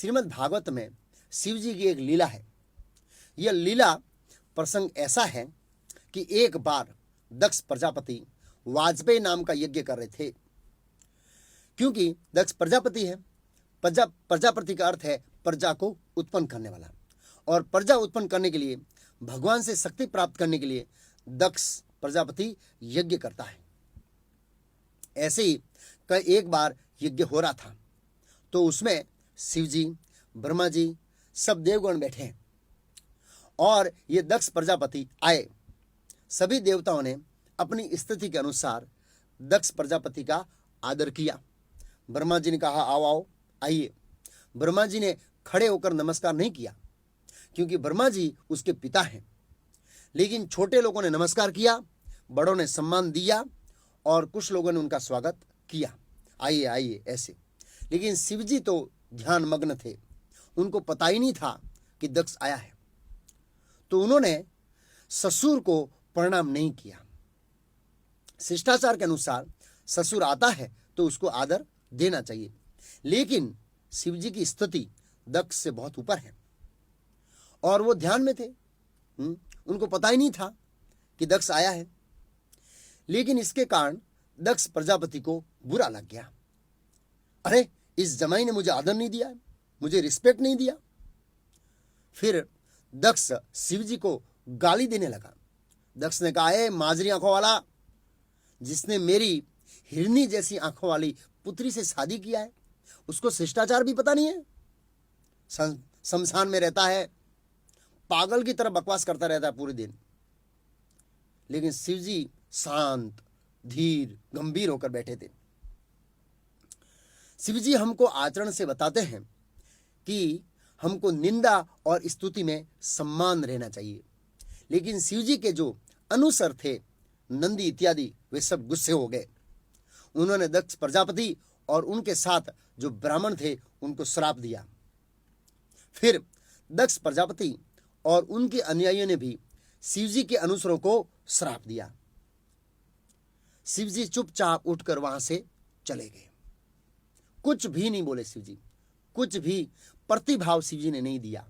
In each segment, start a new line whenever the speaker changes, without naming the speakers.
श्रीमद् भागवत में शिव जी की एक लीला है। यह लीला प्रसंग ऐसा है कि एक बार दक्ष प्रजापति वाजपेयी नाम का यज्ञ कर रहे थे। क्योंकि दक्ष प्रजापति है, प्रजापति का अर्थ है प्रजा को उत्पन्न करने वाला, और प्रजा उत्पन्न करने के लिए, भगवान से शक्ति प्राप्त करने के लिए दक्ष प्रजापति यज्ञ करता है। ऐसे ही एक बार यज्ञ हो रहा था, तो उसमें शिव जी, ब्रह्मा जी, सब देवगण बैठे हैं, और ये दक्ष प्रजापति आए। सभी देवताओं ने अपनी स्थिति के अनुसार दक्ष प्रजापति का आदर किया। ब्रह्मा जी ने कहा आओ आओ आइए। ब्रह्मा जी ने खड़े होकर नमस्कार नहीं किया, क्योंकि ब्रह्मा जी उसके पिता हैं, लेकिन छोटे लोगों ने नमस्कार किया, बड़ों ने सम्मान दिया, और कुछ लोगों ने उनका स्वागत किया, आइए आइए ऐसे। लेकिन शिव जी तो ध्यान मग्न थे, उनको पता ही नहीं था कि दक्ष आया है, तो उन्होंने ससुर को प्रणाम नहीं किया। शिष्टाचार के अनुसार ससुर आता है तो उसको आदर देना चाहिए, लेकिन शिव जी की स्थिति दक्ष से बहुत ऊपर है, और वो ध्यान में थे। उनको पता ही नहीं था कि दक्ष आया है, लेकिन इसके कारण दक्ष प्रजापति को बुरा लग गया। अरे, इस जमाई ने मुझे आदर नहीं दिया, मुझे रिस्पेक्ट नहीं दिया। फिर दक्ष शिव जी को गाली देने लगा। दक्ष ने कहा, ए माजरी आंखों वाला, जिसने मेरी हिरनी जैसी आंखों वाली पुत्री से शादी किया है, उसको शिष्टाचार भी पता नहीं है। शमशान में रहता है, पागल की तरह बकवास करता रहता है पूरे दिन। लेकिन शिव जी शांत, धीर, गंभीर होकर बैठे थे। शिव जी हमको आचरण से बताते हैं कि हमको निंदा और स्तुति में सम्मान रहना चाहिए। लेकिन शिव जी के जो अनुसर थे, नंदी इत्यादि, वे सब गुस्से हो गए। उन्होंने दक्ष प्रजापति और उनके साथ जो ब्राह्मण थे उनको श्राप दिया। फिर दक्ष प्रजापति और उनके अनुयायियों ने भी शिव जी के अनुसरों को श्राप दिया। शिव जी चुपचाप उठकर वहां से चले गए, कुछ भी नहीं बोले। शिव जी कुछ भी प्रतिभाव शिव जी ने नहीं दिया,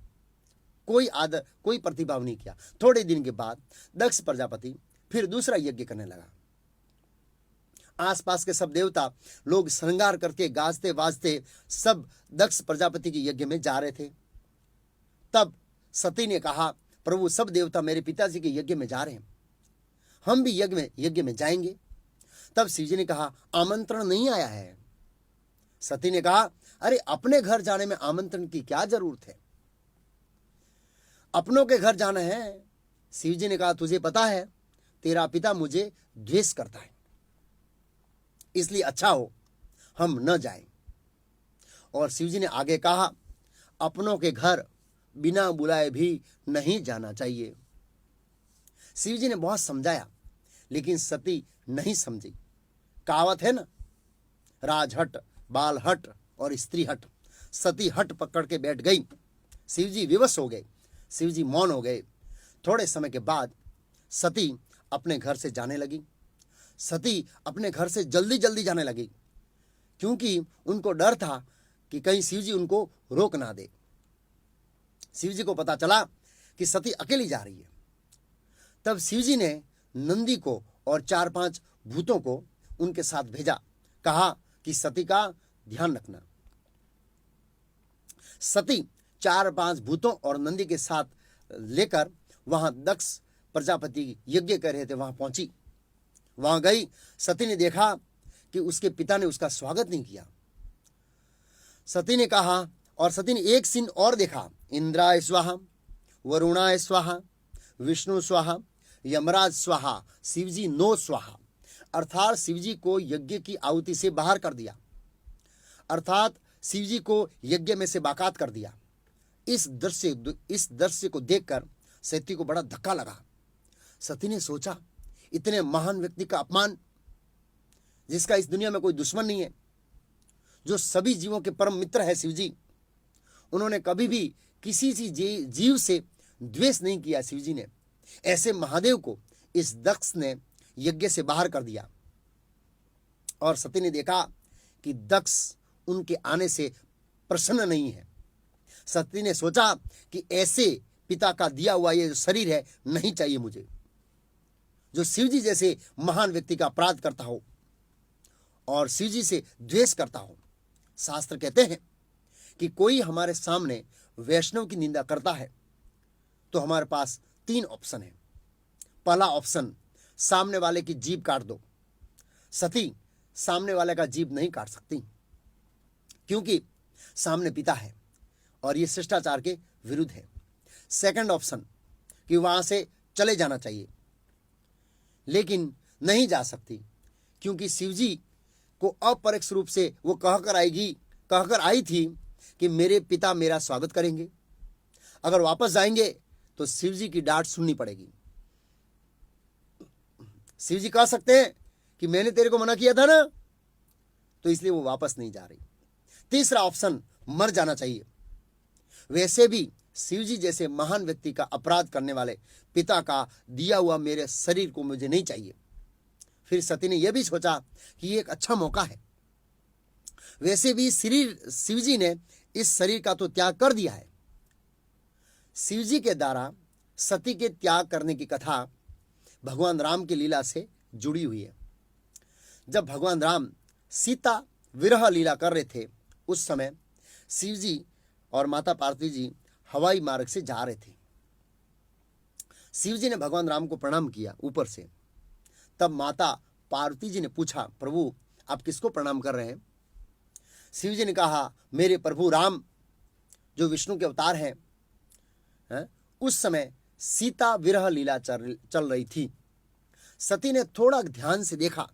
कोई आदर, कोई प्रतिभाव नहीं किया। थोड़े दिन के बाद दक्ष प्रजापति फिर दूसरा यज्ञ करने लगा। आसपास के सब देवता लोग श्रृंगार करके, गाजते बाजते सब दक्ष प्रजापति के यज्ञ में जा रहे थे। तब सती ने कहा, प्रभु, सब देवता मेरे पिताजी के यज्ञ में जा रहे हैं, हम भी यज्ञ में जाएंगे। तब शिव जी ने कहा, आमंत्रण नहीं आया है। सती ने कहा, अरे, अपने घर जाने में आमंत्रण की क्या जरूरत है, अपनों के घर जाना है। शिव जी ने कहा, तुझे पता है तेरा पिता मुझे द्वेष करता है, इसलिए अच्छा हो हम न जाएं। और शिव जी ने आगे कहा, अपनों के घर बिना बुलाए भी नहीं जाना चाहिए। शिव जी ने बहुत समझाया, लेकिन सती नहीं समझी। कहावत है ना, राजहट, बालहट और स्त्री हट। सती हट पकड़ के बैठ गई। शिव जी विवश हो गए, शिव जी मौन हो गए। थोड़े समय के बाद सती अपने घर से जाने लगी। सती अपने घर से जल्दी जल्दी जाने लगी, क्योंकि उनको डर था कि कहीं शिव जी उनको रोक ना दे। शिव जी को पता चला कि सती अकेली जा रही है। तब शिव जी ने नंदी को और 4-5 भूतों को उनके साथ भेजा, कहा कि सती का ध्यान रखना। सती 4-5 भूतों और नंदी के साथ लेकर वहां दक्ष प्रजापति यज्ञ कर रहे थे, वहां पहुंची। वहां गई, सती ने देखा कि उसके पिता ने उसका स्वागत नहीं किया। सती ने कहा, और सती ने एक सीन और देखा, इंद्राय स्वाहा, वरुणाय स्वाहा, विष्णु स्वाहा, यमराज स्वाहा, शिवजी नो स्वाहा। अर्थात शिवजी को यज्ञ की आहुति से बाहर कर दिया, अर्थात शिवजी को यज्ञ में से बाकात कर दिया। इस दृश्य को देखकर सती को बड़ा धक्का लगा। सती ने सोचा, इतने महान व्यक्ति का अपमान, जिसका इस दुनिया में कोई दुश्मन नहीं है, जो सभी जीवों के परम मित्र है शिव जी, उन्होंने कभी भी किसी जीव से द्वेष नहीं किया। शिव जी ने ऐसे महादेव को इस दक्ष ने यज्ञ से बाहर कर दिया। और सती ने देखा कि दक्ष उनके आने से प्रसन्न नहीं है, सती ने सोचा कि ऐसे पिता का दिया हुआ ये जो शरीर है नहीं चाहिए मुझे, जो शिवजी जैसे महान व्यक्ति का अपराध करता हो और शिवजी से द्वेष करता हो। शास्त्र कहते हैं कि कोई हमारे सामने वैष्णव की निंदा करता है तो हमारे पास 3 ऑप्शन है। पहला ऑप्शन, सामने वाले की जीभ काट दो। सती सामने वाले का जीभ नहीं काट सकती क्योंकि सामने पिता है और ये शिष्टाचार के विरुद्ध है। सेकंड ऑप्शन कि वहां से चले जाना चाहिए, लेकिन नहीं जा सकती क्योंकि शिवजी को अपरोक्ष रूप से वो कहकर आई थी कि मेरे पिता मेरा स्वागत करेंगे। अगर वापस जाएंगे तो शिवजी की डांट सुननी पड़ेगी। शिवजी कह सकते हैं कि मैंने तेरे को मना किया था ना, तो इसलिए वो वापस नहीं जा रही। तीसरा ऑप्शन, मर जाना चाहिए। वैसे भी शिवजी जैसे महान व्यक्ति का अपराध करने वाले पिता का दिया हुआ मेरे शरीर को मुझे नहीं चाहिए। फिर सती ने यह भी सोचा कि ये एक अच्छा मौका है। वैसे भी शिवजी ने इस शरीर का तो त्याग कर दिया है। शिवजी के द्वारा सती के त्याग करने की कथा भगवान राम की लीला से जुड़ी हुई है। जब भगवान राम सीता विरह लीला कर रहे थे उस समय शिवजी और माता पार्वती जी हवाई मार्ग से जा रहे थे। शिवजी ने भगवान राम को प्रणाम किया ऊपर से। तब माता पार्वती जी ने पूछा, प्रभु आप किसको प्रणाम कर रहे हैं? शिवजी ने कहा, मेरे प्रभु राम जो विष्णु के अवतार हैं, उस समय सीता विरह लीला चल रही थी। सती ने थोड़ा ध्यान से देखा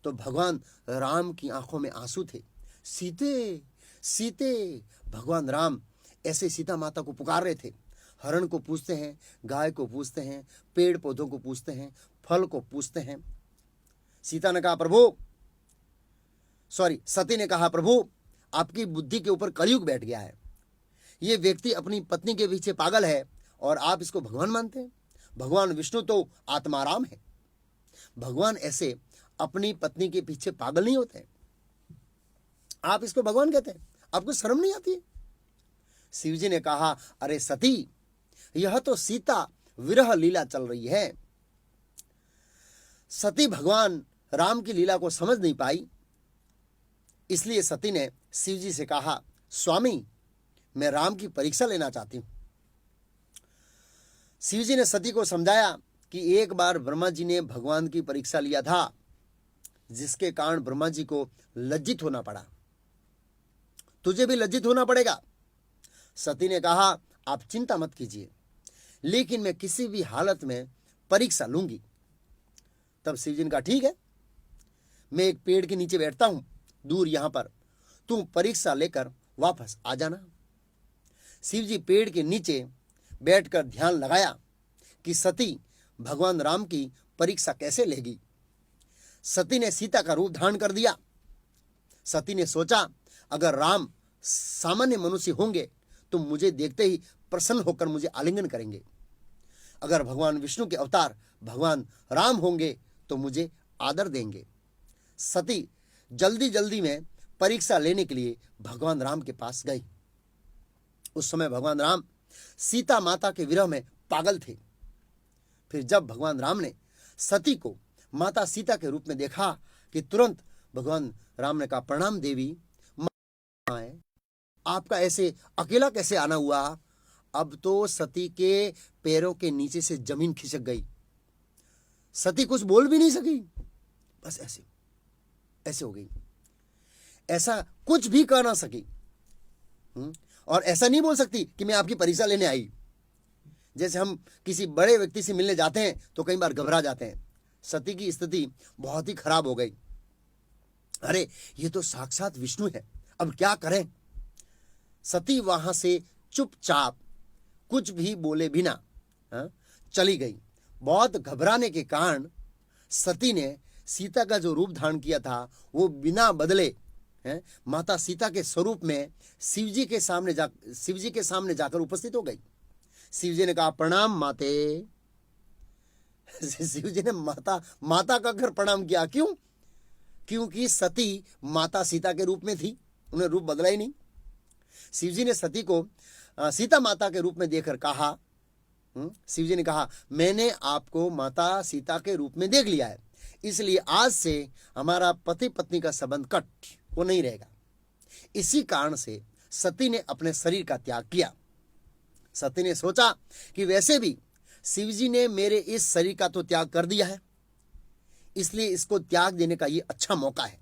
तो भगवान राम की आंखों में आंसू थे। सीते सीते भगवान राम ऐसे सीता माता को पुकार रहे थे। हरण को पूछते हैं, गाय को पूछते हैं, पेड़ पौधों को पूछते हैं, फल को पूछते हैं। सीता ने कहा सती ने कहा, प्रभु आपकी बुद्धि के ऊपर कलयुग बैठ गया है। ये व्यक्ति अपनी पत्नी के पीछे पागल है और आप इसको भगवान मानते हैं। भगवान विष्णु तो आत्माराम है। भगवान ऐसे अपनी पत्नी के पीछे पागल नहीं होते, आप इसको भगवान कहते हैं। आपको शर्म नहीं आती? शिवजी ने कहा, अरे सती, यह तो सीता विरह लीला चल रही है। सती भगवान राम की लीला को समझ नहीं पाई, इसलिए सती ने शिवजी से कहा, स्वामी मैं राम की परीक्षा लेना चाहती हूं। शिवजी ने सती को समझाया कि एक बार ब्रह्मा जी ने भगवान की परीक्षा लिया था, जिसके कारण ब्रह्मा जी को लज्जित होना पड़ा। तुझे भी लज्जित होना पड़ेगा। सती ने कहा, आप चिंता मत कीजिए, लेकिन मैं किसी भी हालत में परीक्षा लूंगी। तब शिवजी ने कहा, ठीक है, मैं एक पेड़ के नीचे बैठता हूं दूर यहां पर, तुम परीक्षा लेकर वापस आ जाना। शिवजी पेड़ के नीचे बैठकर ध्यान लगाया कि सती भगवान राम की परीक्षा कैसे लेगी। सती ने सीता का रूप धारण कर दिया। सती ने सोचा, अगर राम सामान्य मनुष्य होंगे तो मुझे देखते ही प्रसन्न होकर मुझे आलिंगन करेंगे। अगर भगवान विष्णु के अवतार भगवान राम होंगे तो मुझे आदर देंगे। सती जल्दी जल्दी में परीक्षा लेने के लिए भगवान राम के पास गई। उस समय भगवान राम सीता माता के विरह में पागल थे। फिर जब भगवान राम ने सती को माता सीता के रूप में देखा कि तुरंत भगवान राम ने कहा, प्रणाम देवी, आपका ऐसे अकेला कैसे आना हुआ? अब तो सती के पैरों के नीचे से जमीन खिसक गई। सती कुछ बोल भी नहीं सकी, बस ऐसे हो गई, ऐसा कुछ भी कह ना सकी। और ऐसा नहीं बोल सकती कि मैं आपकी परीक्षा लेने आई। जैसे हम किसी बड़े व्यक्ति से मिलने जाते हैं तो कई बार घबरा जाते हैं। सती की स्थिति बहुत ही खराब हो गई। अरे ये तो साक्षात विष्णु है, अब क्या करें? सती वहां से चुपचाप कुछ भी बोले बिना चली गई। बहुत घबराने के कारण सती ने सीता का जो रूप धारण किया था वो बिना बदले माता सीता के स्वरूप में शिवजी के सामने जाकर उपस्थित हो गई। शिवजी ने कहा, प्रणाम माते। शिवजी ने माता का घर प्रणाम किया। क्यों? क्योंकि सती माता सीता के रूप में थी, उन्हें रूप बदला ही नहीं। शिवजी ने सती को सीता माता के रूप में देखकर कहा, शिवजी ने कहा, मैंने आपको माता सीता के रूप में देख लिया है, इसलिए आज से हमारा पति पत्नी का संबंध कट वो नहीं रहेगा। इसी कारण से सती ने अपने शरीर का त्याग किया। सती ने सोचा कि वैसे भी शिवजी ने मेरे इस शरीर का तो त्याग कर दिया है, इसलिए इसको त्याग देने का ये अच्छा मौका है।